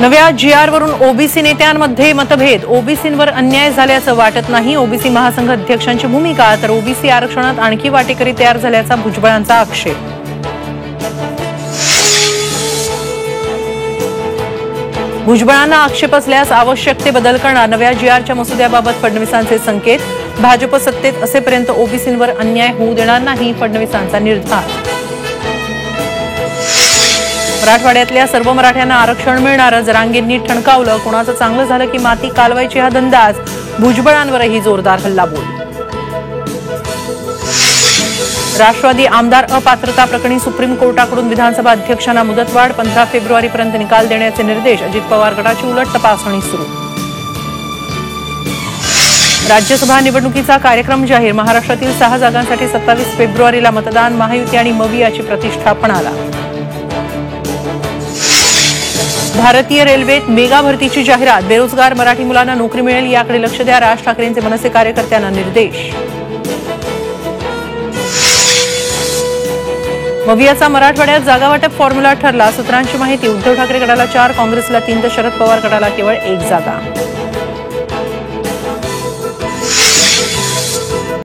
नव्या GR वरून OBC नेत्यांमध्ये मतभेद. ओबीसींवर अन्याय झाल्याचं वाटत नाही. ओबीसी महासंघ अध्यक्षांची भूमिका. तर ओबीसी आरक्षणात आणखी वाटेकरी तयार झाल्याचा भुजबळांचा आक्षेप. भुजबळांना आक्षेप असल्यास आवश्यक ते बदल करणार. नव्या GRच्या मसुद्याबाबत फडणवीसांचे संकेत. भाजप सत्तेत असेपर्यंत ओबीसींवर अन्याय होऊ देणार नाही, फडणवीसांचा निर्धार. मराठवाड्यातल्या सर्व मराठ्यांना आरक्षण मिळणार. जरांगेंनी ठणकावलं. कोणाचं चांगलं झालं की माती कालवायची हा धंदाच. भुजबळांवरही जोरदार हल्लाबोल. राष्ट्रवादी आमदार अपात्रता प्रकरणी सुप्रीम कोर्टाकडून विधानसभा अध्यक्षांना मुदतवाढ. 15 फेब्रुवारीपर्यंत निकाल देण्याचे निर्देश. अजित पवार गटाची उलट तपासणी सुरू. राज्यसभा निवडणुकीचा कार्यक्रम जाहीर. महाराष्ट्रातील 6 जागांसाठी 27 फेब्रुवारीला मतदान. महायुती आणि मवियाची प्रतिष्ठा पणाला. भारतीय रेल्वेत मेगा भरतीची जाहिरात. बेरोजगार मराठी मुलांना नोकरी मिळेल याकडे लक्ष द्या. राज ठाकरेंचे मनसे कार्यकर्त्यांना निर्देश. मवियाचा मराठवाड्यात जागावाटप फॉर्म्युला ठरला. सूत्रांची माहिती. उद्धव ठाकरे गटाला 4, काँग्रेसला 3 तर शरद पवार गटाला केवळ 1 जागा.